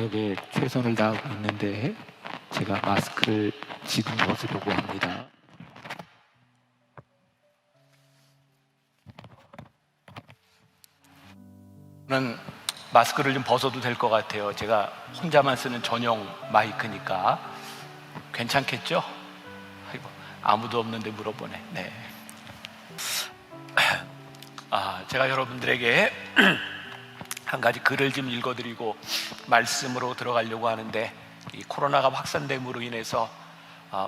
방역에 최선을 다하고 있는데 제가 마스크를 지금 벗으려고 합니다. 저는 마스크를 좀 벗어도 될 것 같아요. 제가 혼자만 쓰는 전용 마이크니까. 괜찮겠죠? 아이고, 아무도 없는데 물어보네. 네. 제가 여러분들에게 한 가지 글을 좀 읽어드리고 말씀으로 들어가려고 하는데, 이 코로나가 확산됨으로 인해서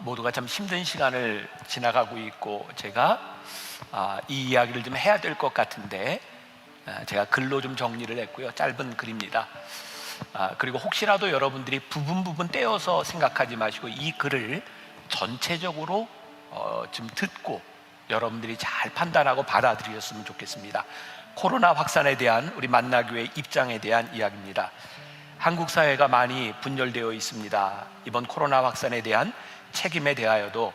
모두가 참 힘든 시간을 지나가고 있고, 제가 이 이야기를 좀 해야 될 것 같은데 제가 글로 좀 정리를 했고요. 짧은 글입니다. 그리고 혹시라도 여러분들이 부분 떼어서 생각하지 마시고 이 글을 전체적으로 좀 듣고 여러분들이 잘 판단하고 받아들이셨으면 좋겠습니다. 코로나 확산에 대한 우리 만나교회 입장에 대한 이야기입니다. 한국 사회가 많이 분열되어 있습니다. 이번 코로나 확산에 대한 책임에 대하여도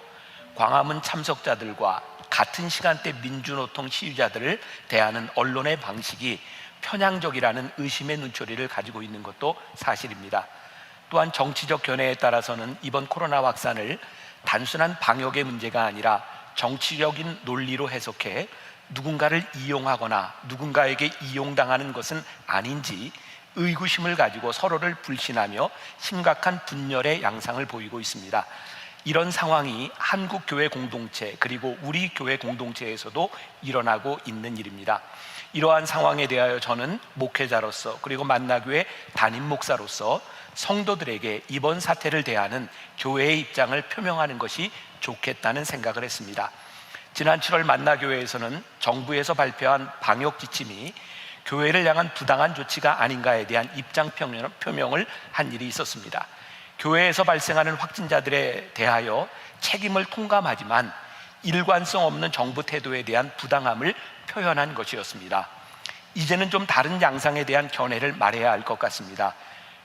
광화문 참석자들과 같은 시간대 민주노총 시위자들을 대하는 언론의 방식이 편향적이라는 의심의 눈초리를 가지고 있는 것도 사실입니다. 또한 정치적 견해에 따라서는 이번 코로나 확산을 단순한 방역의 문제가 아니라 정치적인 논리로 해석해 누군가를 이용하거나 누군가에게 이용당하는 것은 아닌지 의구심을 가지고 서로를 불신하며 심각한 분열의 양상을 보이고 있습니다. 이런 상황이 한국 교회 공동체 그리고 우리 교회 공동체에서도 일어나고 있는 일입니다. 이러한 상황에 대하여 저는 목회자로서 그리고 만나교회 담임 목사로서 성도들에게 이번 사태를 대하는 교회의 입장을 표명하는 것이 좋겠다는 생각을 했습니다. 지난 7월 만나교회에서는 정부에서 발표한 방역 지침이 교회를 향한 부당한 조치가 아닌가에 대한 입장 표명을 한 일이 있었습니다. 교회에서 발생하는 확진자들에 대하여 책임을 통감하지만 일관성 없는 정부 태도에 대한 부당함을 표현한 것이었습니다. 이제는 좀 다른 양상에 대한 견해를 말해야 할 것 같습니다.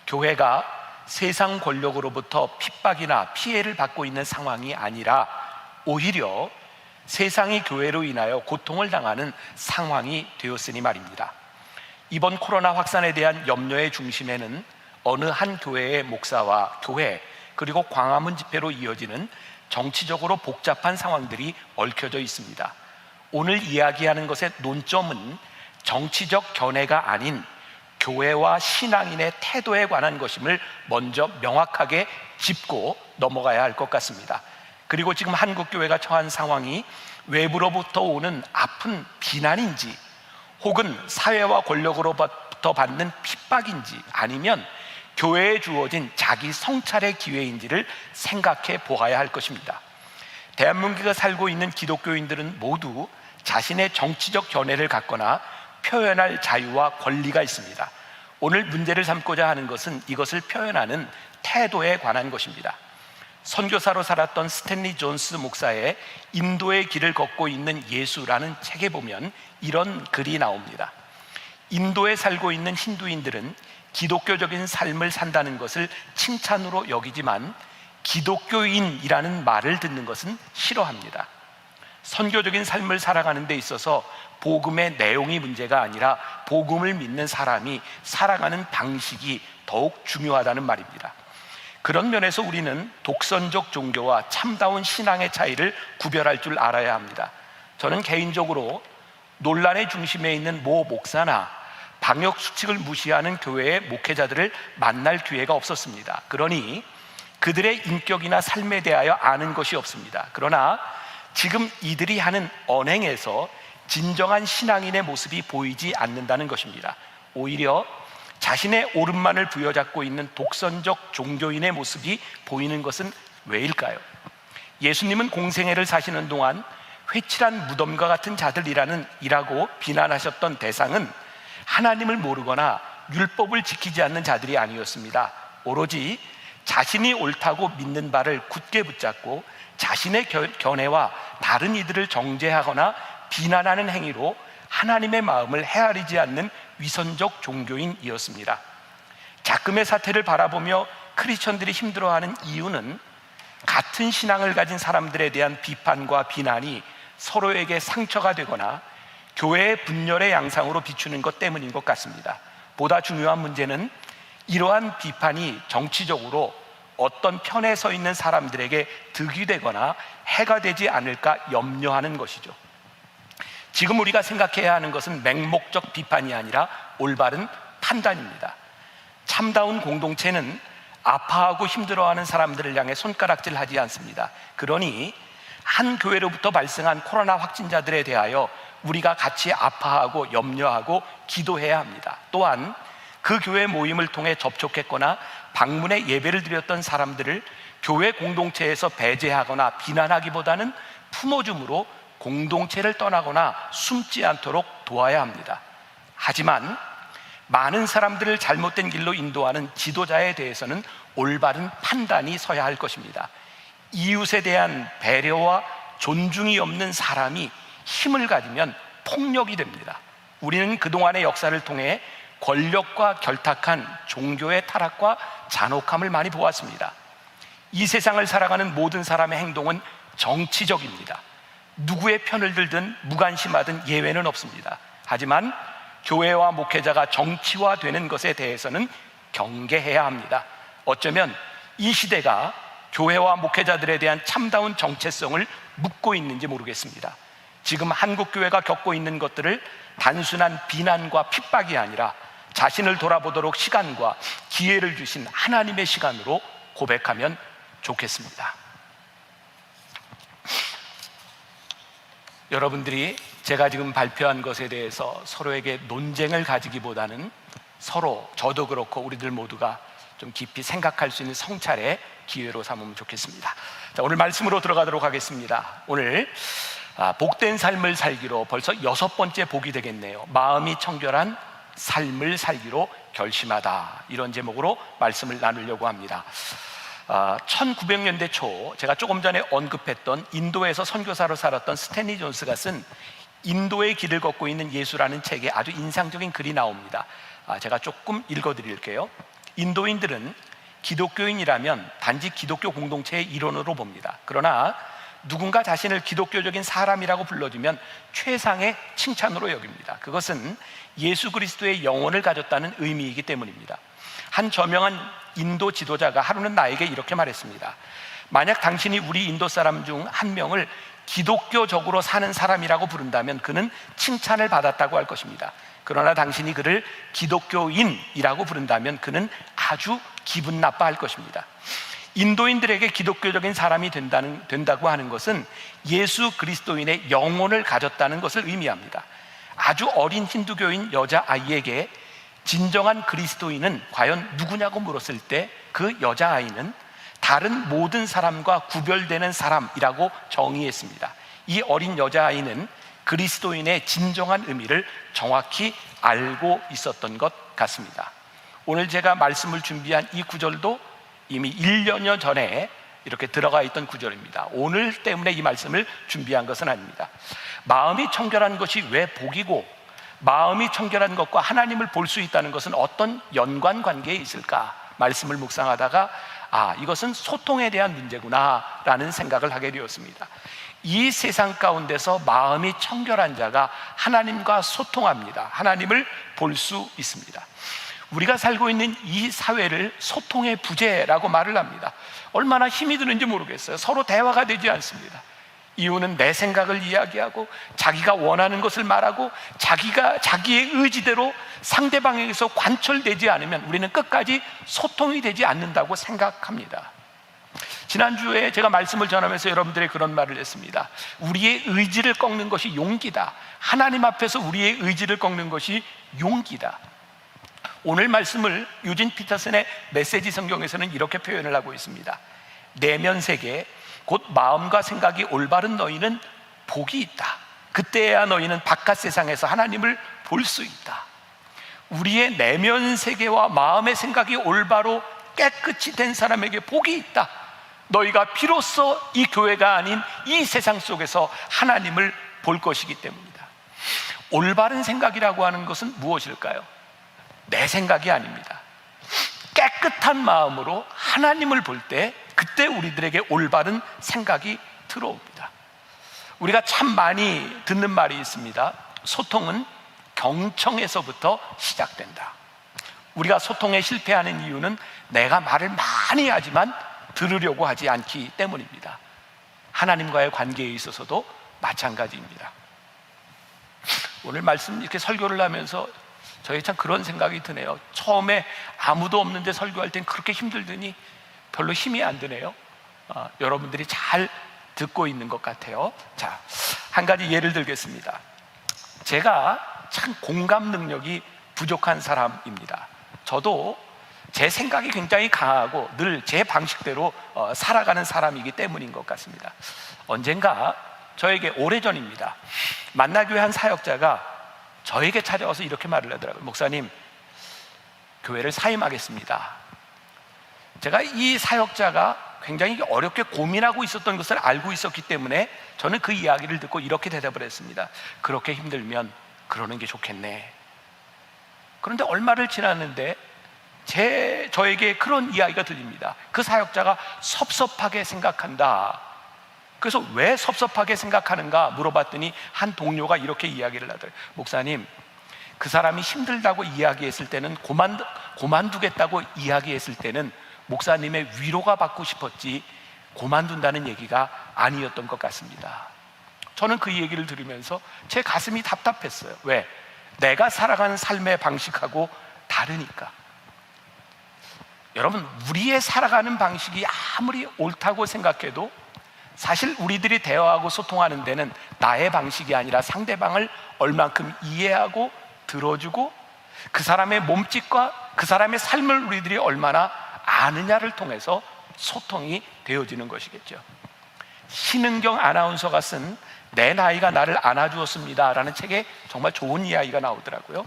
교회가 세상 권력으로부터 핍박이나 피해를 받고 있는 상황이 아니라 오히려 세상이 교회로 인하여 고통을 당하는 상황이 되었으니 말입니다. 이번 코로나 확산에 대한 염려의 중심에는 어느 한 교회의 목사와 교회 그리고 광화문 집회로 이어지는 정치적으로 복잡한 상황들이 얽혀져 있습니다. 오늘 이야기하는 것의 논점은 정치적 견해가 아닌 교회와 신앙인의 태도에 관한 것임을 먼저 명확하게 짚고 넘어가야 할 것 같습니다. 그리고 지금 한국교회가 처한 상황이 외부로부터 오는 아픈 비난인지 혹은 사회와 권력으로부터 받는 핍박인지 아니면 교회에 주어진 자기 성찰의 기회인지를 생각해 보아야 할 것입니다. 대한민국에 살고 있는 기독교인들은 모두 자신의 정치적 견해를 갖거나 표현할 자유와 권리가 있습니다. 오늘 문제를 삼고자 하는 것은 이것을 표현하는 태도에 관한 것입니다. 선교사로 살았던 스탠리 존스 목사의 인도의 길을 걷고 있는 예수라는 책에 보면 이런 글이 나옵니다. 인도에 살고 있는 힌두인들은 기독교적인 삶을 산다는 것을 칭찬으로 여기지만 기독교인이라는 말을 듣는 것은 싫어합니다. 선교적인 삶을 살아가는 데 있어서 복음의 내용이 문제가 아니라 복음을 믿는 사람이 살아가는 방식이 더욱 중요하다는 말입니다. 그런 면에서 우리는 독선적 종교와 참다운 신앙의 차이를 구별할 줄 알아야 합니다. 저는 개인적으로 논란의 중심에 있는 모 목사나 방역 수칙을 무시하는 교회의 목회자들을 만날 기회가 없었습니다. 그러니 그들의 인격이나 삶에 대하여 아는 것이 없습니다. 그러나 지금 이들이 하는 언행에서 진정한 신앙인의 모습이 보이지 않는다는 것입니다. 오히려 자신의 오른만을 부여잡고 있는 독선적 종교인의 모습이 보이는 것은 왜일까요? 예수님은 공생애를 사시는 동안 회칠한 무덤과 같은 자들이라고 비난하셨던 대상은 하나님을 모르거나 율법을 지키지 않는 자들이 아니었습니다. 오로지 자신이 옳다고 믿는 바를 굳게 붙잡고 자신의 견해와 다른 이들을 정죄하거나 비난하는 행위로 하나님의 마음을 헤아리지 않는 위선적 종교인이었습니다. 작금의 사태를 바라보며 크리스천들이 힘들어하는 이유는 같은 신앙을 가진 사람들에 대한 비판과 비난이 서로에게 상처가 되거나 교회의 분열의 양상으로 비추는 것 때문인 것 같습니다. 보다 중요한 문제는 이러한 비판이 정치적으로 어떤 편에 서 있는 사람들에게 득이 되거나 해가 되지 않을까 염려하는 것이죠. 지금 우리가 생각해야 하는 것은 맹목적 비판이 아니라 올바른 판단입니다. 참다운 공동체는 아파하고 힘들어하는 사람들을 향해 손가락질하지 않습니다. 그러니 한 교회로부터 발생한 코로나 확진자들에 대하여 우리가 같이 아파하고 염려하고 기도해야 합니다. 또한 그 교회 모임을 통해 접촉했거나 방문해 예배를 드렸던 사람들을 교회 공동체에서 배제하거나 비난하기보다는 품어줌으로 공동체를 떠나거나 숨지 않도록 도와야 합니다. 하지만 많은 사람들을 잘못된 길로 인도하는 지도자에 대해서는 올바른 판단이 서야 할 것입니다. 이웃에 대한 배려와 존중이 없는 사람이 힘을 가지면 폭력이 됩니다. 우리는 그동안의 역사를 통해 권력과 결탁한 종교의 타락과 잔혹함을 많이 보았습니다. 이 세상을 살아가는 모든 사람의 행동은 정치적입니다. 누구의 편을 들든 무관심하든 예외는 없습니다. 하지만 교회와 목회자가 정치화되는 것에 대해서는 경계해야 합니다. 어쩌면 이 시대가 교회와 목회자들에 대한 참다운 정체성을 묻고 있는지 모르겠습니다. 지금 한국 교회가 겪고 있는 것들을 단순한 비난과 핍박이 아니라 자신을 돌아보도록 시간과 기회를 주신 하나님의 시간으로 고백하면 좋겠습니다. 여러분들이 제가 지금 발표한 것에 대해서 서로에게 논쟁을 가지기보다는 서로, 저도 그렇고 우리들 모두가 좀 깊이 생각할 수 있는 성찰의 기회로 삼으면 좋겠습니다. 자, 오늘 말씀으로 들어가도록 하겠습니다. 오늘 복된 삶을 살기로 벌써 6번째 복이 되겠네요. 마음이 청결한 삶을 살기로 결심하다, 이런 제목으로 말씀을 나누려고 합니다. 1900년대 초 제가 조금 전에 언급했던 인도에서 선교사로 살았던 스탠리 존스가 쓴 인도의 길을 걷고 있는 예수라는 책에 아주 인상적인 글이 나옵니다. 제가 조금 읽어드릴게요. 인도인들은 기독교인이라면 단지 기독교 공동체의 일원으로 봅니다. 그러나 누군가 자신을 기독교적인 사람이라고 불러주면 최상의 칭찬으로 여깁니다. 그것은 예수 그리스도의 영혼을 가졌다는 의미이기 때문입니다. 한 저명한 인도 지도자가 하루는 나에게 이렇게 말했습니다. 만약 당신이 우리 인도 사람 중 한 명을 기독교적으로 사는 사람이라고 부른다면 그는 칭찬을 받았다고 할 것입니다. 그러나 당신이 그를 기독교인이라고 부른다면 그는 아주 기분 나빠할 것입니다. 인도인들에게 기독교적인 사람이 된다고 하는 것은 예수 그리스도인의 영혼을 가졌다는 것을 의미합니다. 아주 어린 힌두교인 여자아이에게 진정한 그리스도인은 과연 누구냐고 물었을 때 그 여자아이는 다른 모든 사람과 구별되는 사람이라고 정의했습니다. 이 어린 여자아이는 그리스도인의 진정한 의미를 정확히 알고 있었던 것 같습니다. 오늘 제가 말씀을 준비한 이 구절도 이미 1년여 전에 이렇게 들어가 있던 구절입니다. 오늘 때문에 이 말씀을 준비한 것은 아닙니다. 마음이 청결한 것이 왜 복이고, 마음이 청결한 것과 하나님을 볼 수 있다는 것은 어떤 연관관계에 있을까 말씀을 묵상하다가 이것은 소통에 대한 문제구나 라는 생각을 하게 되었습니다. 이 세상 가운데서 마음이 청결한 자가 하나님과 소통합니다. 하나님을 볼 수 있습니다. 우리가 살고 있는 이 사회를 소통의 부재라고 말을 합니다. 얼마나 힘이 드는지 모르겠어요. 서로 대화가 되지 않습니다. 이유는 내 생각을 이야기하고 자기가 원하는 것을 말하고 자기의 의지대로 상대방에게서 관철되지 않으면 우리는 끝까지 소통이 되지 않는다고 생각합니다. 지난주에 제가 말씀을 전하면서 여러분들의 그런 말을 했습니다. 우리의 의지를 꺾는 것이 용기다. 하나님 앞에서 우리의 의지를 꺾는 것이 용기다. 오늘 말씀을 유진 피터슨의 메시지 성경에서는 이렇게 표현을 하고 있습니다. 내면 세계, 곧 마음과 생각이 올바른 너희는 복이 있다. 그때야 너희는 바깥 세상에서 하나님을 볼 수 있다. 우리의 내면 세계와 마음의 생각이 올바로 깨끗이 된 사람에게 복이 있다. 너희가 비로소 이 교회가 아닌 이 세상 속에서 하나님을 볼 것이기 때문이다. 올바른 생각이라고 하는 것은 무엇일까요? 내 생각이 아닙니다. 깨끗한 마음으로 하나님을 볼 때 그때 우리들에게 올바른 생각이 들어옵니다. 우리가 참 많이 듣는 말이 있습니다. 소통은 경청에서부터 시작된다. 우리가 소통에 실패하는 이유는 내가 말을 많이 하지만 들으려고 하지 않기 때문입니다. 하나님과의 관계에 있어서도 마찬가지입니다. 오늘 말씀 이렇게 설교를 하면서 저희 참 그런 생각이 드네요. 처음에 아무도 없는데 설교할 땐 그렇게 힘들더니 별로 힘이 안 드네요. 여러분들이 잘 듣고 있는 것 같아요. 자, 한 가지 예를 들겠습니다. 제가 참 공감 능력이 부족한 사람입니다. 저도 제 생각이 굉장히 강하고 늘 제 방식대로 살아가는 사람이기 때문인 것 같습니다. 언젠가 저에게 오래전입니다, 만나교회 한 사역자가 저에게 찾아와서 이렇게 말을 하더라고요. 목사님, 교회를 사임하겠습니다. 제가 이 사역자가 굉장히 어렵게 고민하고 있었던 것을 알고 있었기 때문에 저는 그 이야기를 듣고 이렇게 대답을 했습니다. 그렇게 힘들면 그러는 게 좋겠네. 그런데 얼마를 지났는데 저에게 그런 이야기가 들립니다. 그 사역자가 섭섭하게 생각한다. 그래서 왜 섭섭하게 생각하는가 물어봤더니 한 동료가 이렇게 이야기를 하더라고요. 목사님, 그 사람이 힘들다고 이야기했을 때는, 고만두겠다고 이야기했을 때는 목사님의 위로가 받고 싶었지 고만둔다는 얘기가 아니었던 것 같습니다. 저는 그 얘기를 들으면서 제 가슴이 답답했어요. 왜? 내가 살아가는 삶의 방식하고 다르니까. 여러분, 우리의 살아가는 방식이 아무리 옳다고 생각해도 사실 우리들이 대화하고 소통하는 데는 나의 방식이 아니라 상대방을 얼만큼 이해하고 들어주고 그 사람의 몸짓과 그 사람의 삶을 우리들이 얼마나 아느냐를 통해서 소통이 되어지는 것이겠죠. 신은경 아나운서가 쓴 내 나이가 나를 안아주었습니다 라는 책에 정말 좋은 이야기가 나오더라고요.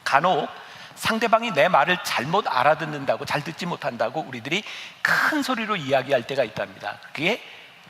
간혹 상대방이 내 말을 잘못 알아듣는다고, 잘 듣지 못한다고 우리들이 큰 소리로 이야기할 때가 있답니다. 그게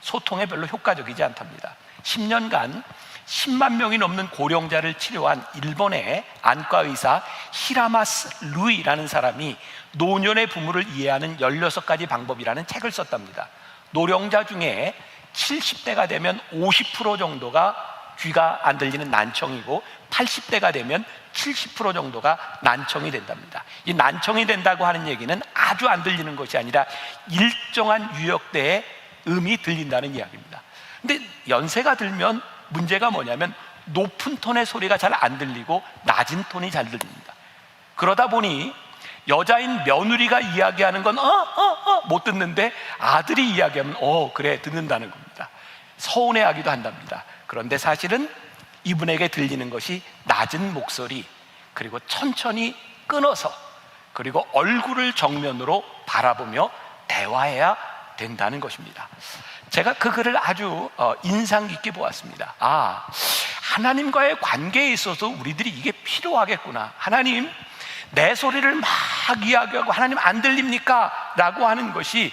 소통에 별로 효과적이지 않답니다. 10년간 10만 명이 넘는 고령자를 치료한 일본의 안과 의사 히라마스 루이라는 사람이 노년의 부모를 이해하는 16가지 방법이라는 책을 썼답니다. 노령자 중에 70대가 되면 50% 정도가 귀가 안 들리는 난청이고 80대가 되면 70% 정도가 난청이 된답니다. 이 난청이 된다고 하는 얘기는 아주 안 들리는 것이 아니라 일정한 유역대의 음이 들린다는 이야기입니다. 근데 연세가 들면 문제가 뭐냐면 높은 톤의 소리가 잘 안 들리고 낮은 톤이 잘 들립니다. 그러다 보니 여자인 며느리가 이야기하는 건 못 듣는데 아들이 이야기하면 그래 듣는다는 겁니다. 서운해하기도 한답니다. 그런데 사실은 이분에게 들리는 것이 낮은 목소리, 그리고 천천히 끊어서, 그리고 얼굴을 정면으로 바라보며 대화해야 된다는 것입니다. 제가 그 글을 아주 인상 깊게 보았습니다. 하나님과의 관계에 있어서 우리들이 이게 필요하겠구나. 하나님, 내 소리를 막 이야기하고 하나님 안 들립니까? 라고 하는 것이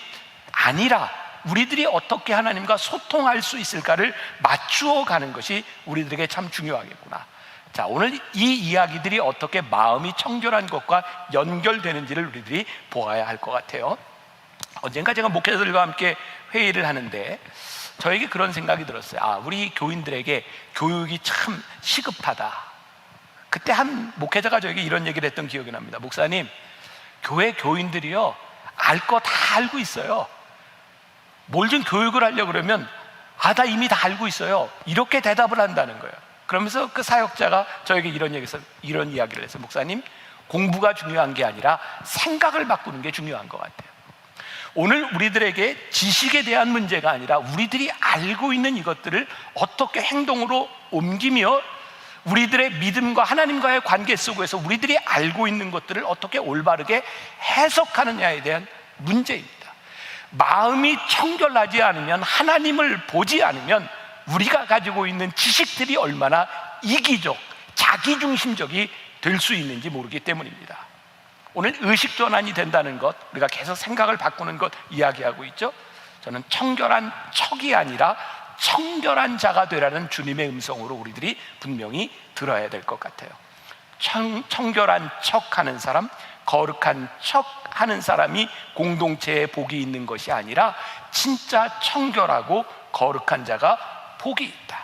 아니라 우리들이 어떻게 하나님과 소통할 수 있을까를 맞추어 가는 것이 우리들에게 참 중요하겠구나. 자, 오늘 이 이야기들이 어떻게 마음이 청결한 것과 연결되는지를 우리들이 보아야 할 것 같아요. 언젠가 제가 목회자들과 함께 회의를 하는데 저에게 그런 생각이 들었어요. 우리 교인들에게 교육이 참 시급하다. 그때 한 목회자가 저에게 이런 얘기를 했던 기억이 납니다. 목사님, 교회 교인들이요, 알 거 다 알고 있어요. 뭘 좀 교육을 하려고 그러면 나 이미 다 알고 있어요, 이렇게 대답을 한다는 거예요. 그러면서 그 사역자가 저에게 이런 이야기를 했어요. 목사님, 공부가 중요한 게 아니라 생각을 바꾸는 게 중요한 것 같아요. 오늘 우리들에게 지식에 대한 문제가 아니라 우리들이 알고 있는 이것들을 어떻게 행동으로 옮기며 우리들의 믿음과 하나님과의 관계 속에서 우리들이 알고 있는 것들을 어떻게 올바르게 해석하느냐에 대한 문제입니다. 마음이 청결하지 않으면, 하나님을 보지 않으면 우리가 가지고 있는 지식들이 얼마나 이기적, 자기중심적이 될 수 있는지 모르기 때문입니다. 오늘 의식전환이 된다는 것, 우리가 계속 생각을 바꾸는 것 이야기하고 있죠. 저는 청결한 척이 아니라 청결한 자가 되라는 주님의 음성으로 우리들이 분명히 들어야 될 것 같아요. 청결한 척하는 사람, 거룩한 척하는 사람이 공동체에 복이 있는 것이 아니라 진짜 청결하고 거룩한 자가 복이 있다.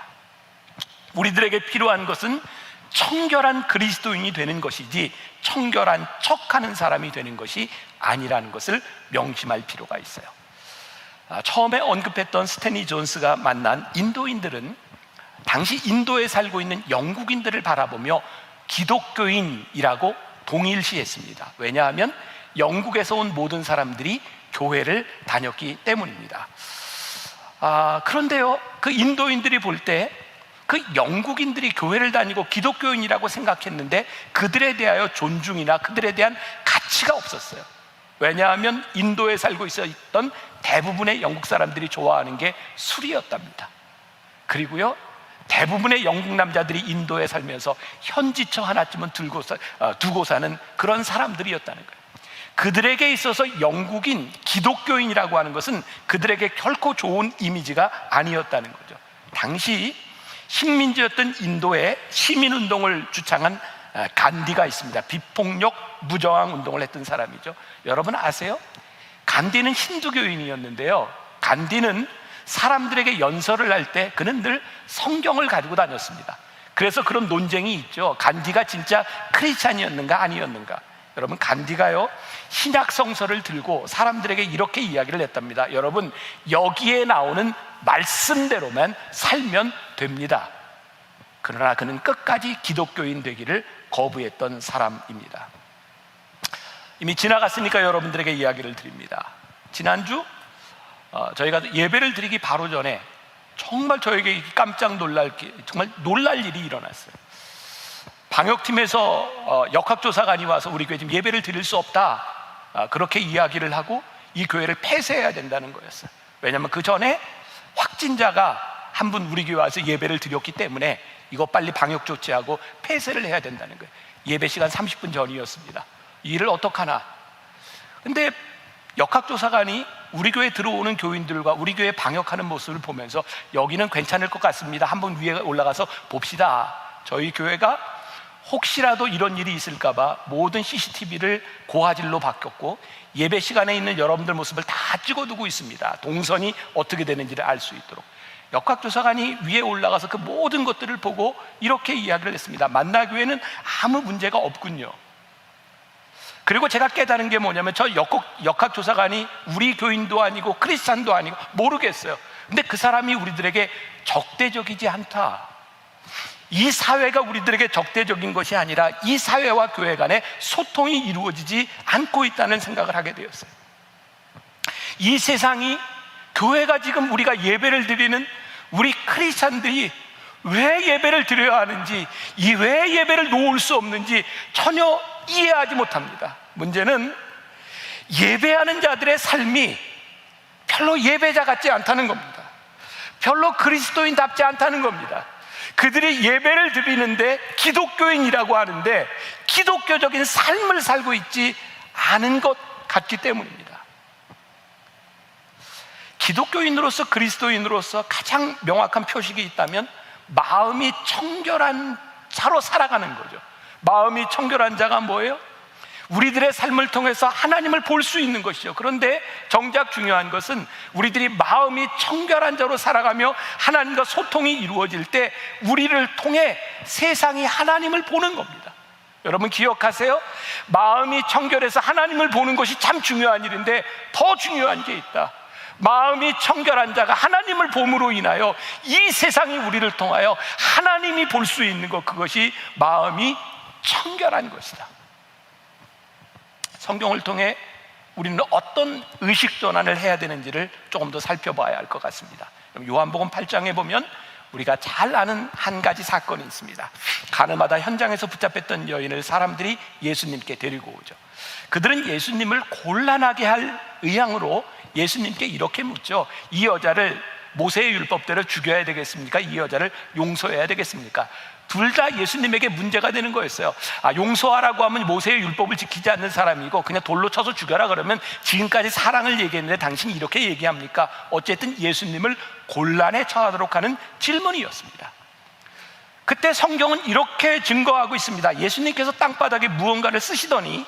우리들에게 필요한 것은 청결한 그리스도인이 되는 것이지 청결한 척하는 사람이 되는 것이 아니라는 것을 명심할 필요가 있어요. 처음에 언급했던 스탠리 존스가 만난 인도인들은 당시 인도에 살고 있는 영국인들을 바라보며 기독교인이라고 동일시했습니다. 왜냐하면 영국에서 온 모든 사람들이 교회를 다녔기 때문입니다. 그런데요, 그 인도인들이 볼 때 그 영국인들이 교회를 다니고 기독교인이라고 생각했는데 그들에 대하여 존중이나 그들에 대한 가치가 없었어요. 왜냐하면 인도에 살고 있었던 대부분의 영국 사람들이 좋아하는 게 술이었답니다. 그리고요, 대부분의 영국 남자들이 인도에 살면서 현지처 하나쯤은 두고 사는 그런 사람들이었다는 거예요. 그들에게 있어서 영국인, 기독교인이라고 하는 것은 그들에게 결코 좋은 이미지가 아니었다는 거죠. 당시 식민지였던 인도에 시민운동을 주창한 간디가 있습니다. 비폭력 무저항 운동을 했던 사람이죠. 여러분 아세요? 간디는 힌두교인이었는데요, 간디는 사람들에게 연설을 할 때 그는 늘 성경을 가지고 다녔습니다. 그래서 그런 논쟁이 있죠. 간디가 진짜 크리스찬이었는가 아니었는가. 여러분, 간디가요, 신약 성서를 들고 사람들에게 이렇게 이야기를 했답니다. 여러분, 여기에 나오는 말씀대로만 살면 됩니다. 그러나 그는 끝까지 기독교인 되기를 거부했던 사람입니다. 이미 지나갔으니까 여러분들에게 이야기를 드립니다. 지난주 저희가 예배를 드리기 바로 전에 정말 저에게 깜짝 놀랄 일이 일어났어요. 방역팀에서 역학조사관이 와서 우리 교회 지금 예배를 드릴 수 없다, 그렇게 이야기를 하고 이 교회를 폐쇄해야 된다는 거였어요. 왜냐하면 그 전에 확진자가 한 분 우리 교회 와서 예배를 드렸기 때문에 이거 빨리 방역 조치하고 폐쇄를 해야 된다는 거예요. 예배 시간 30분 전이었습니다. 이 일을 어떡하나. 근데 역학조사관이 우리 교회에 들어오는 교인들과 우리 교회 방역하는 모습을 보면서 여기는 괜찮을 것 같습니다, 한번 위에 올라가서 봅시다. 저희 교회가 혹시라도 이런 일이 있을까봐 모든 CCTV를 고화질로 바뀌었고 예배 시간에 있는 여러분들 모습을 다 찍어두고 있습니다. 동선이 어떻게 되는지를 알 수 있도록. 역학조사관이 위에 올라가서 그 모든 것들을 보고 이렇게 이야기를 했습니다. 만나교회는 아무 문제가 없군요. 그리고 제가 깨달은 게 뭐냐면, 저 역학조사관이 우리 교인도 아니고 크리스찬도 아니고 모르겠어요. 근데 그 사람이 우리들에게 적대적이지 않다. 이 사회가 우리들에게 적대적인 것이 아니라 이 사회와 교회 간에 소통이 이루어지지 않고 있다는 생각을 하게 되었어요. 이 세상이, 교회가 지금 우리가 예배를 드리는 우리 크리스찬들이 왜 예배를 드려야 하는지, 왜 예배를 놓을 수 없는지 전혀 이해하지 못합니다. 문제는 예배하는 자들의 삶이 별로 예배자 같지 않다는 겁니다. 별로 그리스도인답지 않다는 겁니다. 그들이 예배를 드리는데 기독교인이라고 하는데 기독교적인 삶을 살고 있지 않은 것 같기 때문입니다. 기독교인으로서, 그리스도인으로서 가장 명확한 표식이 있다면 마음이 청결한 자로 살아가는 거죠. 마음이 청결한 자가 뭐예요? 우리들의 삶을 통해서 하나님을 볼 수 있는 것이죠. 그런데 정작 중요한 것은 우리들이 마음이 청결한 자로 살아가며 하나님과 소통이 이루어질 때 우리를 통해 세상이 하나님을 보는 겁니다. 여러분 기억하세요? 마음이 청결해서 하나님을 보는 것이 참 중요한 일인데 더 중요한 게 있다. 마음이 청결한 자가 하나님을 봄으로 인하여 이 세상이 우리를 통하여 하나님이 볼 수 있는 것, 그것이 마음이 청결한 것이다. 성경을 통해 우리는 어떤 의식 전환을 해야 되는지를 조금 더 살펴봐야 할 것 같습니다. 요한복음 8장에 보면 우리가 잘 아는 한 가지 사건이 있습니다. 가늠하다 현장에서 붙잡혔던 여인을 사람들이 예수님께 데리고 오죠. 그들은 예수님을 곤란하게 할 의향으로 예수님께 이렇게 묻죠. 이 여자를 모세의 율법대로 죽여야 되겠습니까? 이 여자를 용서해야 되겠습니까? 둘 다 예수님에게 문제가 되는 거였어요. 용서하라고 하면 모세의 율법을 지키지 않는 사람이고, 그냥 돌로 쳐서 죽여라 그러면 지금까지 사랑을 얘기했는데 당신이 이렇게 얘기합니까? 어쨌든 예수님을 곤란에 처하도록 하는 질문이었습니다. 그때 성경은 이렇게 증거하고 있습니다. 예수님께서 땅바닥에 무언가를 쓰시더니,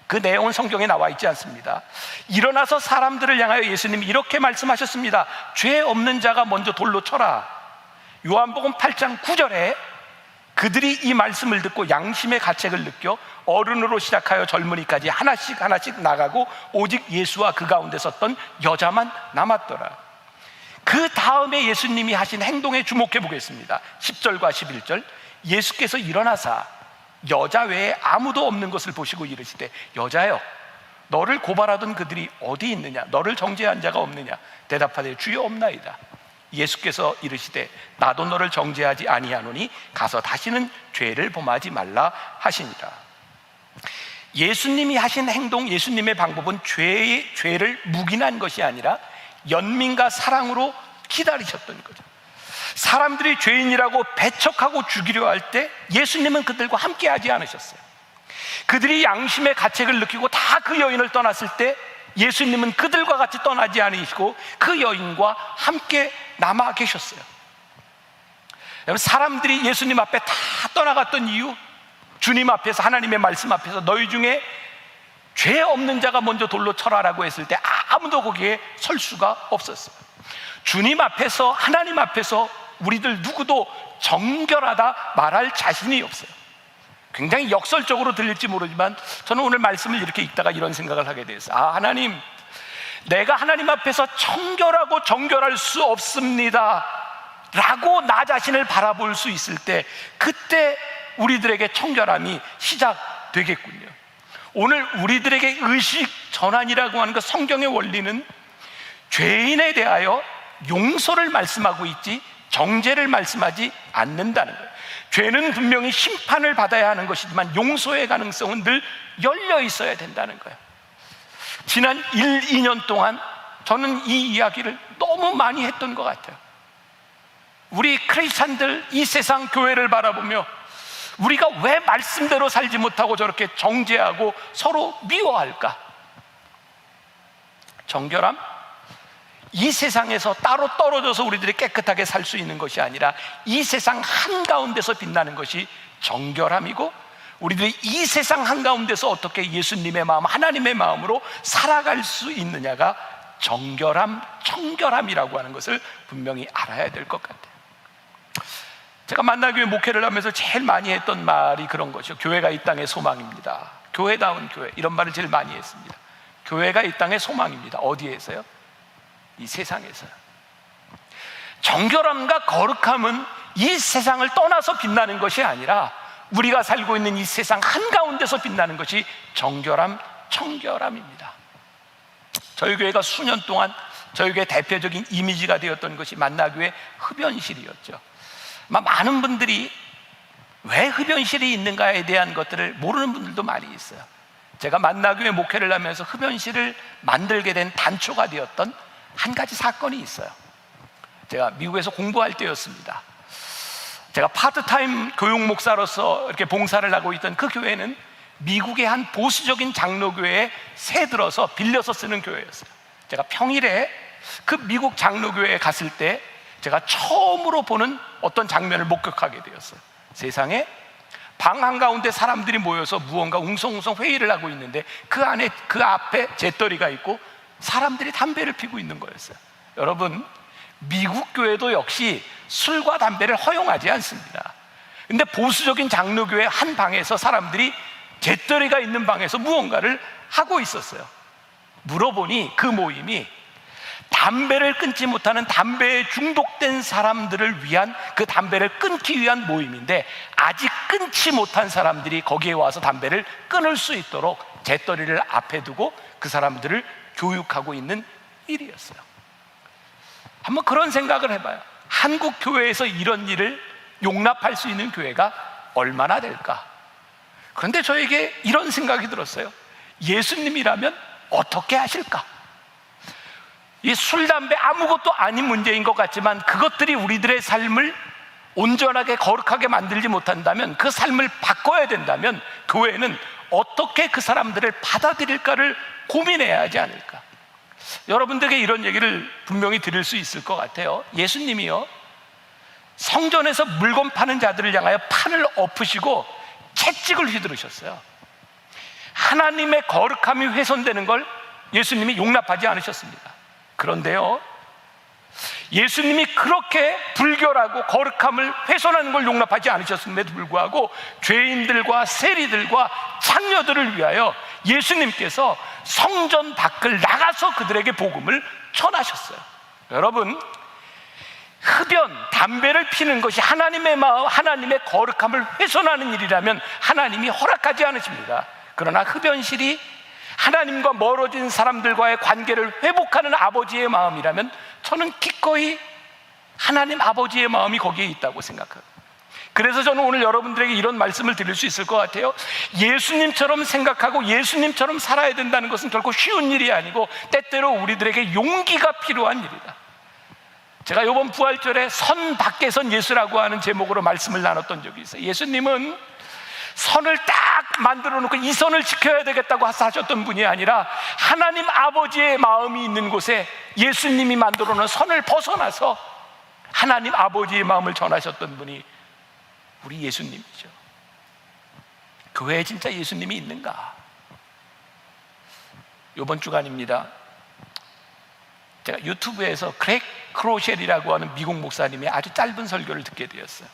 그 내용은 성경에 나와 있지 않습니다. 일어나서 사람들을 향하여 예수님이 이렇게 말씀하셨습니다. 죄 없는 자가 먼저 돌로 쳐라. 요한복음 8장 9절에 그 그들이 이 말씀을 듣고 양심의 가책을 느껴 어른으로 시작하여 젊은이까지 하나씩 나가고 오직 예수와 그 가운데 섰던 여자만 남았더라. 그 다음에 예수님이 하신 행동에 주목해 보겠습니다. 10절과 11절. 예수께서 일어나사 여자 외에 아무도 없는 것을 보시고 이르시되 여자여, 너를 고발하던 그들이 어디 있느냐? 너를 정죄한 자가 없느냐? 대답하되 주여 없나이다. 예수께서 이르시되 나도 너를 정죄하지 아니하노니 가서 다시는 죄를 범하지 말라 하시니라. 예수님이 하신 행동, 예수님의 방법은 죄를 묵인한 것이 아니라 연민과 사랑으로 기다리셨던 거죠. 사람들이 죄인이라고 배척하고 죽이려 할 때 예수님은 그들과 함께 하지 않으셨어요. 그들이 양심의 가책을 느끼고 다 그 여인을 떠났을 때 예수님은 그들과 같이 떠나지 않으시고 그 여인과 함께 남아 계셨어요. 여러분, 사람들이 예수님 앞에 다 떠나갔던 이유, 주님 앞에서, 하나님의 말씀 앞에서 너희 중에 죄 없는 자가 먼저 돌로 쳐라라고 했을 때 아무도 거기에 설 수가 없었어요. 주님 앞에서, 하나님 앞에서 우리들 누구도 정결하다 말할 자신이 없어요. 굉장히 역설적으로 들릴지 모르지만 저는 오늘 말씀을 이렇게 읽다가 이런 생각을 하게 됐어요. 하나님, 내가 하나님 앞에서 청결하고 정결할 수 없습니다 라고 나 자신을 바라볼 수 있을 때, 그때 우리들에게 청결함이 시작되겠군요. 오늘 우리들에게 의식 전환이라고 하는 그 성경의 원리는 죄인에 대하여 용서를 말씀하고 있지 정죄를 말씀하지 않는다는 거예요. 죄는 분명히 심판을 받아야 하는 것이지만 용서의 가능성은 늘 열려 있어야 된다는 거예요. 지난 1, 2년 동안 저는 이 이야기를 너무 많이 했던 것 같아요. 우리 크리스찬들, 이 세상 교회를 바라보며 우리가 왜 말씀대로 살지 못하고 저렇게 정죄하고 서로 미워할까? 정결함? 이 세상에서 따로 떨어져서 우리들이 깨끗하게 살 수 있는 것이 아니라 이 세상 한가운데서 빛나는 것이 정결함이고, 우리들이 이 세상 한가운데서 어떻게 예수님의 마음, 하나님의 마음으로 살아갈 수 있느냐가 정결함, 청결함이라고 하는 것을 분명히 알아야 될 것 같아요. 제가 만나교회 목회를 하면서 제일 많이 했던 말이 그런 거죠. 교회가 이 땅의 소망입니다. 교회다운 교회, 이런 말을 제일 많이 했습니다. 교회가 이 땅의 소망입니다. 어디에서요? 이 세상에서요. 정결함과 거룩함은 이 세상을 떠나서 빛나는 것이 아니라 우리가 살고 있는 이 세상 한가운데서 빛나는 것이 정결함, 청결함입니다. 저희 교회가 수년 동안 저희 교회 대표적인 이미지가 되었던 것이 만나교회 흡연실이었죠. 많은 분들이 왜 흡연실이 있는가에 대한 것들을 모르는 분들도 많이 있어요. 제가 만나교회 목회를 하면서 흡연실을 만들게 된 단초가 되었던 한 가지 사건이 있어요. 제가 미국에서 공부할 때였습니다. 제가 파트타임 교육 목사로서 이렇게 봉사를 하고 있던 그 교회는 미국의 한 보수적인 장로교회에 새들어서 빌려서 쓰는 교회였어요. 제가 평일에 그 미국 장로교회에 갔을 때 제가 처음으로 보는 어떤 장면을 목격하게 되었어요. 세상에 방 한가운데 사람들이 모여서 무언가 웅성웅성 회의를 하고 있는데 그 안에, 그 앞에 재떨이가 있고 사람들이 담배를 피고 있는 거였어요. 여러분, 미국 교회도 역시 술과 담배를 허용하지 않습니다. 근데 보수적인 장로교회 한 방에서 사람들이 재떨이가 있는 방에서 무언가를 하고 있었어요. 물어보니 그 모임이 담배를 끊지 못하는 담배에 중독된 사람들을 위한, 그 담배를 끊기 위한 모임인데, 아직 끊지 못한 사람들이 거기에 와서 담배를 끊을 수 있도록 재떨이를 앞에 두고 그 사람들을 교육하고 있는 일이었어요. 한번 그런 생각을 해봐요. 한국 교회에서 이런 일을 용납할 수 있는 교회가 얼마나 될까? 그런데 저에게 이런 생각이 들었어요. 예수님이라면 어떻게 하실까? 이 술, 담배 아무것도 아닌 문제인 것 같지만 그것들이 우리들의 삶을 온전하게 거룩하게 만들지 못한다면, 그 삶을 바꿔야 된다면 교회는 어떻게 그 사람들을 받아들일까를 고민해야 하지 않을까? 여러분들에게 이런 얘기를 분명히 드릴 수 있을 것 같아요. 예수님이요, 성전에서 물건 파는 자들을 향하여 판을 엎으시고 채찍을 휘두르셨어요. 하나님의 거룩함이 훼손되는 걸 예수님이 용납하지 않으셨습니다. 그런데요, 예수님이 그렇게 불결하고 거룩함을 훼손하는 걸 용납하지 않으셨음에도 불구하고 죄인들과 세리들과 창녀들을 위하여 예수님께서 성전 밖을 나가서 그들에게 복음을 전하셨어요. 여러분, 흡연, 담배를 피는 것이 하나님의 마음, 하나님의 거룩함을 훼손하는 일이라면 하나님이 허락하지 않으십니다. 그러나 흡연실이 하나님과 멀어진 사람들과의 관계를 회복하는 아버지의 마음이라면 저는 기꺼이 하나님 아버지의 마음이 거기에 있다고 생각합니다. 그래서 저는 오늘 여러분들에게 이런 말씀을 드릴 수 있을 것 같아요. 예수님처럼 생각하고 예수님처럼 살아야 된다는 것은 결코 쉬운 일이 아니고 때때로 우리들에게 용기가 필요한 일이다. 제가 이번 부활절에 선 밖에선 예수라고 하는 제목으로 말씀을 나눴던 적이 있어요. 예수님은 선을 딱 만들어 놓고 이 선을 지켜야 되겠다고 하셨던 분이 아니라 하나님 아버지의 마음이 있는 곳에 예수님이 만들어 놓은 선을 벗어나서 하나님 아버지의 마음을 전하셨던 분이 우리 예수님이죠. 교회에 진짜 예수님이 있는가? 이번 주간입니다. 제가 유튜브에서 그렉 크로쉘이라고 하는 미국 목사님의 아주 짧은 설교를 듣게 되었어요.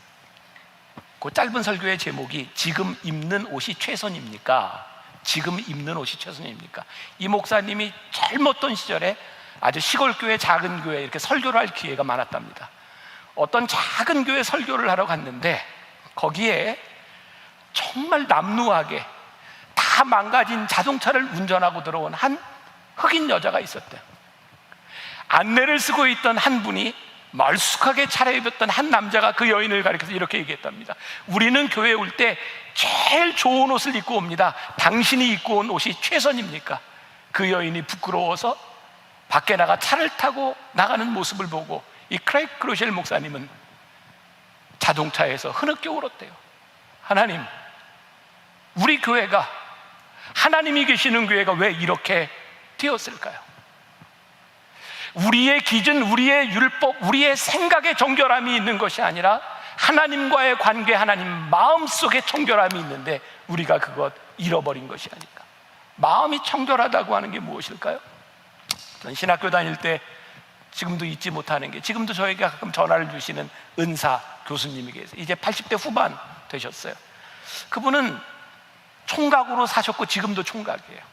그 짧은 설교의 제목이 지금 입는 옷이 최선입니까? 지금 입는 옷이 최선입니까? 이 목사님이 젊었던 시절에 아주 시골 교회, 작은 교회 이렇게 설교를 할 기회가 많았답니다. 어떤 작은 교회 설교를 하러 갔는데 거기에 정말 남루하게 다 망가진 자동차를 운전하고 들어온 한 흑인 여자가 있었대요. 안내를 쓰고 있던 한 분이 말쑥하게 차려입었던 한 남자가 그 여인을 가리켜서 이렇게 얘기했답니다. 우리는 교회에 올 때 제일 좋은 옷을 입고 옵니다. 당신이 입고 온 옷이 최선입니까? 그 여인이 부끄러워서 밖에 나가 차를 타고 나가는 모습을 보고 이 크레이크 크로쉘 목사님은 자동차에서 흐느껴 울었대요. 하나님, 우리 교회가, 하나님이 계시는 교회가 왜 이렇게 되었을까요? 우리의 기준, 우리의 율법, 우리의 생각의 정결함이 있는 것이 아니라 하나님과의 관계, 하나님 마음속에 청결함이 있는데 우리가 그것 잃어버린 것이 아닐까. 마음이 청결하다고 하는 게 무엇일까요? 전 신학교 다닐 때 지금도 잊지 못하는 게, 지금도 저에게 가끔 전화를 주시는 은사 교수님이 계세요. 이제 80대 후반 되셨어요. 그분은 총각으로 사셨고 지금도 총각이에요.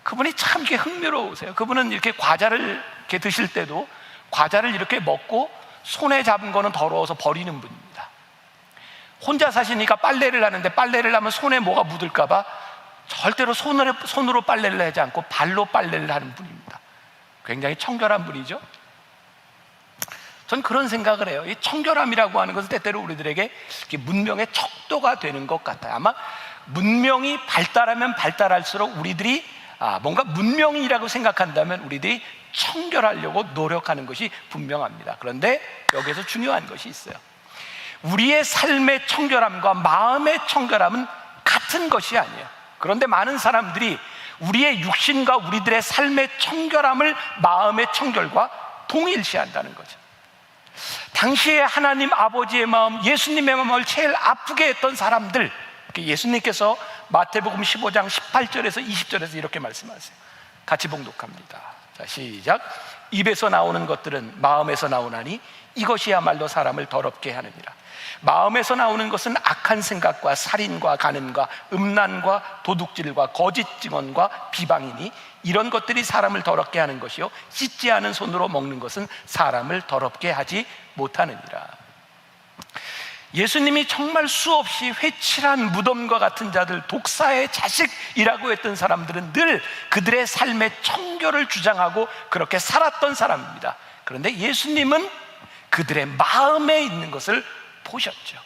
그분이 참 이렇게 흥미로우세요. 그분은 이렇게 과자를 이렇게 드실 때도 과자를 이렇게 먹고 손에 잡은 거는 더러워서 버리는 분입니다. 혼자 사시니까 빨래를 하는데 빨래를 하면 손에 뭐가 묻을까봐 절대로 손으로 빨래를 하지 않고 발로 빨래를 하는 분입니다. 굉장히 청결한 분이죠. 전 그런 생각을 해요. 이 청결함이라고 하는 것은 때때로 우리들에게 문명의 척도가 되는 것 같아요. 아마 문명이 발달하면 발달할수록 우리들이 뭔가 문명이라고 생각한다면 우리들이 청결하려고 노력하는 것이 분명합니다. 그런데 여기에서 중요한 것이 있어요. 우리의 삶의 청결함과 마음의 청결함은 같은 것이 아니에요. 그런데 많은 사람들이 우리의 육신과 우리들의 삶의 청결함을 마음의 청결과 동일시한다는 거죠. 당시에 하나님 아버지의 마음, 예수님의 마음을 제일 아프게 했던 사람들, 예수님께서 마태복음 15장 18절에서 20절에서 이렇게 말씀하세요. 같이 봉독합니다. 자, 시작. 입에서 나오는 것들은 마음에서 나오나니 이것이야말로 사람을 더럽게 하느니라. 마음에서 나오는 것은 악한 생각과 살인과 간음과 음란과 도둑질과 거짓 증언과 비방이니 이런 것들이 사람을 더럽게 하는 것이요 씻지 않은 손으로 먹는 것은 사람을 더럽게 하지 못하느니라. 예수님이 정말 수없이 회칠한 무덤과 같은 자들, 독사의 자식이라고 했던 사람들은 늘 그들의 삶의 청결을 주장하고 그렇게 살았던 사람입니다. 그런데 예수님은 그들의 마음에 있는 것을 보셨죠.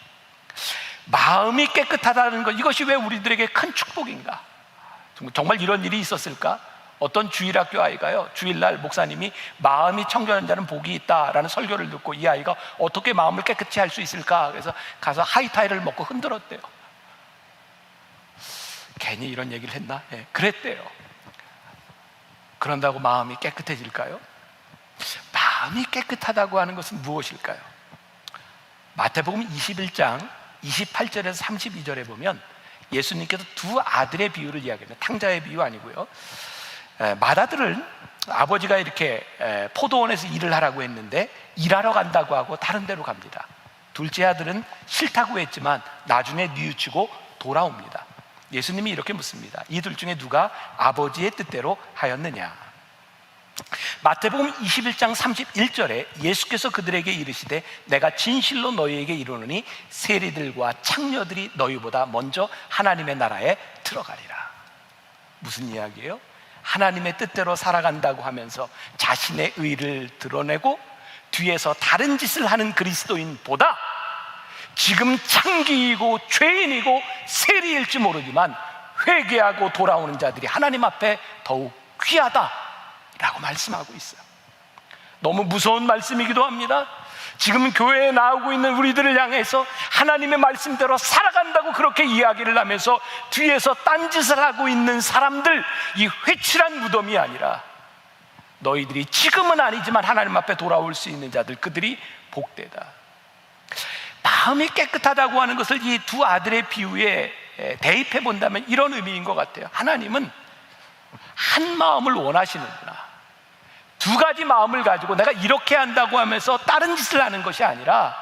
마음이 깨끗하다는 것, 이것이 왜 우리들에게 큰 축복인가? 정말 이런 일이 있었을까? 어떤 주일학교 아이가요, 주일날 목사님이 마음이 청결한 자는 복이 있다라는 설교를 듣고 이 아이가 어떻게 마음을 깨끗이 할 수 있을까? 그래서 가서 하이타이를 먹고 흔들었대요. 괜히 이런 얘기를 했나? 네, 그랬대요. 그런다고 마음이 깨끗해질까요? 마음이 깨끗하다고 하는 것은 무엇일까요? 마태복음 21장 28절에서 32절에 보면 예수님께서 두 아들의 비유를 이야기합니다. 탕자의 비유 아니고요. 맏아들은 아버지가 이렇게 포도원에서 일을 하라고 했는데 일하러 간다고 하고 다른 데로 갑니다. 둘째 아들은 싫다고 했지만 나중에 뉘우치고 돌아옵니다. 예수님이 이렇게 묻습니다. 이 둘 중에 누가 아버지의 뜻대로 하였느냐? 마태복음 21장 31절에 예수께서 그들에게 이르시되 내가 진실로 너희에게 이르노니 세리들과 창녀들이 너희보다 먼저 하나님의 나라에 들어가리라. 무슨 이야기예요? 하나님의 뜻대로 살아간다고 하면서 자신의 의를 드러내고 뒤에서 다른 짓을 하는 그리스도인보다 지금 창기이고 죄인이고 세리일지 모르지만 회개하고 돌아오는 자들이 하나님 앞에 더욱 귀하다라고 말씀하고 있어요. 너무 무서운 말씀이기도 합니다. 지금 교회에 나오고 있는 우리들을 향해서 하나님의 말씀대로 살아간다고 그렇게 이야기를 하면서 뒤에서 딴짓을 하고 있는 사람들, 이 회칠한 무덤이 아니라 너희들이 지금은 아니지만 하나님 앞에 돌아올 수 있는 자들, 그들이 복되다. 마음이 깨끗하다고 하는 것을 이 두 아들의 비유에 대입해 본다면 이런 의미인 것 같아요. 하나님은 한 마음을 원하시는구나. 두 가지 마음을 가지고 내가 이렇게 한다고 하면서 다른 짓을 하는 것이 아니라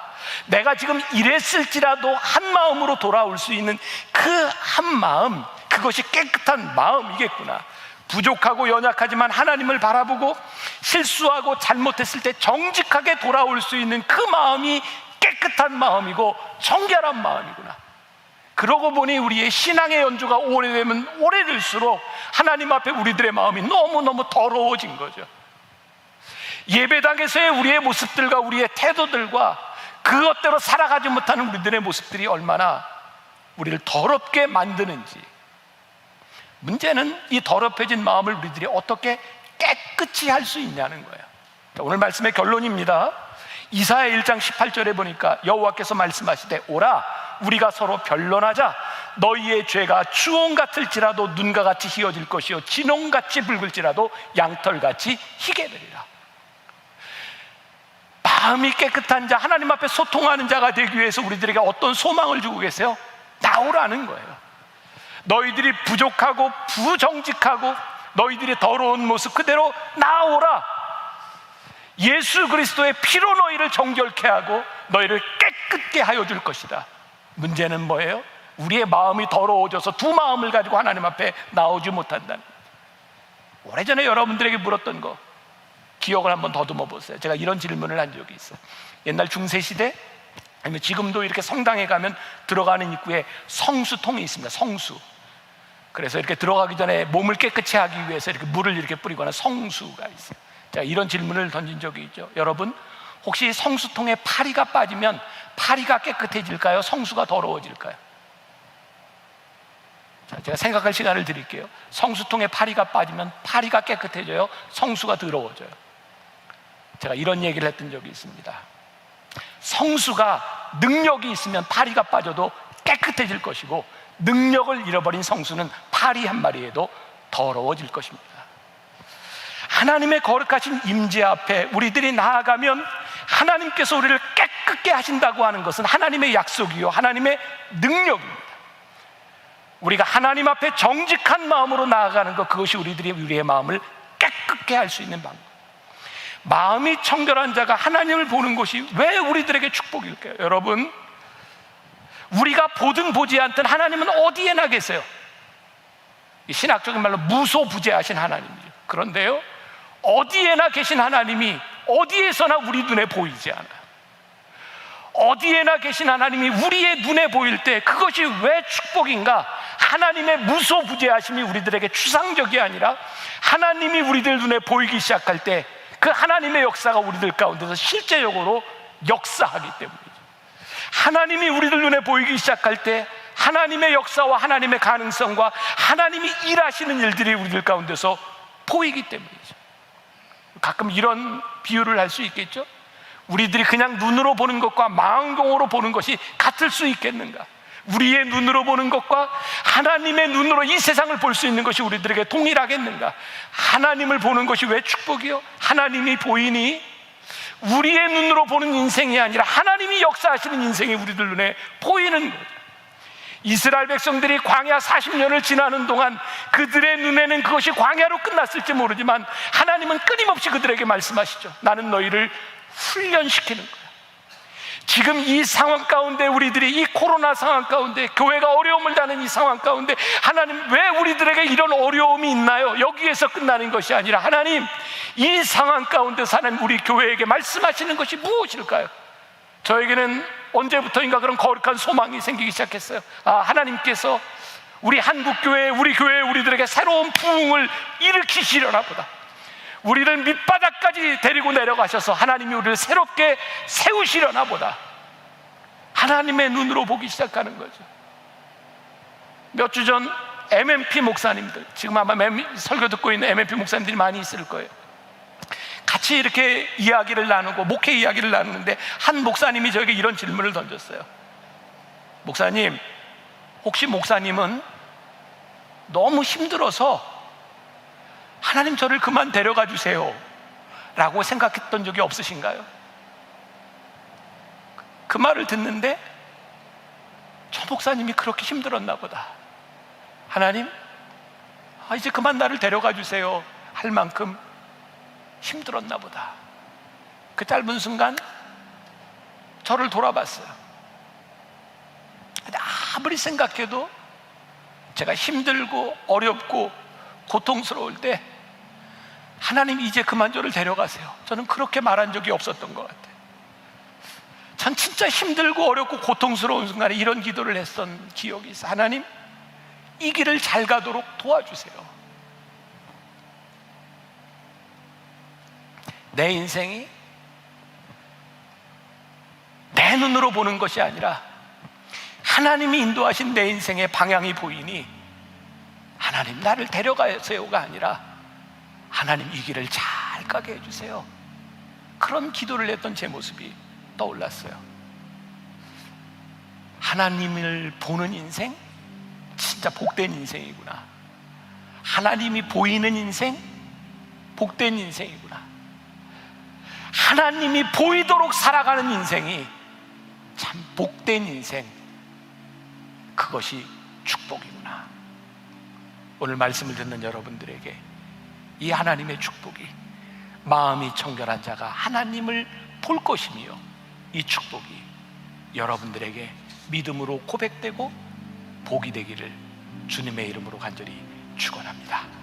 내가 지금 이랬을지라도 한 마음으로 돌아올 수 있는 그 한 마음, 그것이 깨끗한 마음이겠구나. 부족하고 연약하지만 하나님을 바라보고 실수하고 잘못했을 때 정직하게 돌아올 수 있는 그 마음이 깨끗한 마음이고 정결한 마음이구나. 그러고 보니 우리의 신앙의 연주가 오래되면 오래될수록 하나님 앞에 우리들의 마음이 너무너무 더러워진 거죠. 예배당에서의 우리의 모습들과 우리의 태도들과 그것대로 살아가지 못하는 우리들의 모습들이 얼마나 우리를 더럽게 만드는지. 문제는 이 더럽혀진 마음을 우리들이 어떻게 깨끗이 할 수 있냐는 거예요. 오늘 말씀의 결론입니다. 이사야 1장 18절에 보니까 여호와께서 말씀하시되 오라 우리가 서로 변론하자. 너희의 죄가 주홍 같을지라도 눈과 같이 희어질 것이요 진홍같이 붉을지라도 양털같이 희게 되리라. 마음이 깨끗한 자, 하나님 앞에 소통하는 자가 되기 위해서 우리들에게 어떤 소망을 주고 계세요? 나오라는 거예요. 너희들이 부족하고 부정직하고 너희들이 더러운 모습 그대로 나오라. 예수 그리스도의 피로 너희를 정결케 하고 너희를 깨끗게 하여 줄 것이다. 문제는 뭐예요? 우리의 마음이 더러워져서 두 마음을 가지고 하나님 앞에 나오지 못한다는 거예요. 오래전에 여러분들에게 물었던 거 기억을 한번 더듬어 보세요. 제가 이런 질문을 한 적이 있어요. 옛날 중세시대 아니면 지금도 이렇게 성당에 가면 들어가는 입구에 성수통이 있습니다. 성수. 그래서 이렇게 들어가기 전에 몸을 깨끗이 하기 위해서 이렇게 물을 이렇게 뿌리거나 성수가 있어요. 제가 이런 질문을 던진 적이 있죠. 여러분, 혹시 성수통에 파리가 빠지면 파리가 깨끗해질까요? 성수가 더러워질까요? 자, 제가 생각할 시간을 드릴게요. 성수통에 파리가 빠지면 파리가 깨끗해져요? 성수가 더러워져요? 제가 이런 얘기를 했던 적이 있습니다. 성수가 능력이 있으면 파리가 빠져도 깨끗해질 것이고 능력을 잃어버린 성수는 파리 한 마리에도 더러워질 것입니다. 하나님의 거룩하신 임재 앞에 우리들이 나아가면 하나님께서 우리를 깨끗게 하신다고 하는 것은 하나님의 약속이요 하나님의 능력입니다. 우리가 하나님 앞에 정직한 마음으로 나아가는 것, 그것이 우리의 마음을 깨끗게 할 수 있는 방법. 마음이 청결한 자가 하나님을 보는 것이 왜 우리들에게 축복일까요? 여러분, 우리가 보든 보지 않든 하나님은 어디에나 계세요. 신학적인 말로 무소부재하신 하나님이죠. 그런데요, 어디에나 계신 하나님이 어디에서나 우리 눈에 보이지 않아요. 어디에나 계신 하나님이 우리의 눈에 보일 때 그것이 왜 축복인가? 하나님의 무소부재하심이 우리들에게 추상적이 아니라 하나님이 우리들 눈에 보이기 시작할 때 그 하나님의 역사가 우리들 가운데서 실제적으로 역사하기 때문이죠. 하나님이 우리들 눈에 보이기 시작할 때 하나님의 역사와 하나님의 가능성과 하나님이 일하시는 일들이 우리들 가운데서 보이기 때문이죠. 가끔 이런 비유를 할 수 있겠죠. 우리들이 그냥 눈으로 보는 것과 망원경으로 보는 것이 같을 수 있겠는가? 우리의 눈으로 보는 것과 하나님의 눈으로 이 세상을 볼 수 있는 것이 우리들에게 동일하겠는가? 하나님을 보는 것이 왜 축복이요? 하나님이 보이니 우리의 눈으로 보는 인생이 아니라 하나님이 역사하시는 인생이 우리들 눈에 보이는 거죠. 이스라엘 백성들이 광야 40년을 지나는 동안 그들의 눈에는 그것이 광야로 끝났을지 모르지만 하나님은 끊임없이 그들에게 말씀하시죠. 나는 너희를 훈련시키는 거야. 지금 이 상황 가운데 우리들이 이 코로나 상황 가운데 교회가 어려움을 당하는 이 상황 가운데 하나님 왜 우리들에게 이런 어려움이 있나요? 여기에서 끝나는 것이 아니라 하나님 이 상황 가운데서 하나님 우리 교회에게 말씀하시는 것이 무엇일까요? 저에게는 언제부터인가 그런 거룩한 소망이 생기기 시작했어요. 하나님께서 우리 한국교회, 우리 교회 우리들에게 새로운 부흥을 일으키시려나 보다. 우리를 밑바닥까지 데리고 내려가셔서 하나님이 우리를 새롭게 세우시려나 보다. 하나님의 눈으로 보기 시작하는 거죠. 몇 주 전 MMP 목사님들, 지금 아마 설교 듣고 있는 MMP 목사님들이 많이 있을 거예요. 같이 이렇게 이야기를 나누고 목회 이야기를 나누는데 한 목사님이 저에게 이런 질문을 던졌어요. 목사님, 혹시 목사님은 너무 힘들어서 하나님 저를 그만 데려가 주세요 라고 생각했던 적이 없으신가요? 그 말을 듣는데 저 목사님이 그렇게 힘들었나 보다. 하나님, 이제 그만 나를 데려가 주세요 할 만큼 힘들었나 보다. 그 짧은 순간 저를 돌아봤어요. 아무리 생각해도 제가 힘들고 어렵고 고통스러울 때 하나님 이제 그만 저를 데려가세요, 저는 그렇게 말한 적이 없었던 것 같아요. 전 진짜 힘들고 어렵고 고통스러운 순간에 이런 기도를 했던 기억이 있어요. 하나님, 이 길을 잘 가도록 도와주세요. 내 인생이 내 눈으로 보는 것이 아니라 하나님이 인도하신 내 인생의 방향이 보이니 하나님 나를 데려가세요가 아니라 하나님 이 길을 잘 가게 해주세요. 그런 기도를 했던 제 모습이 떠올랐어요. 하나님을 보는 인생 진짜 복된 인생이구나. 하나님이 보이는 인생 복된 인생이구나. 하나님이 보이도록 살아가는 인생이 참 복된 인생, 그것이 축복이구나. 오늘 말씀을 듣는 여러분들에게 이 하나님의 축복이, 마음이 청결한 자가 하나님을 볼 것이며 이 축복이 여러분들에게 믿음으로 고백되고 복이 되기를 주님의 이름으로 간절히 축원합니다.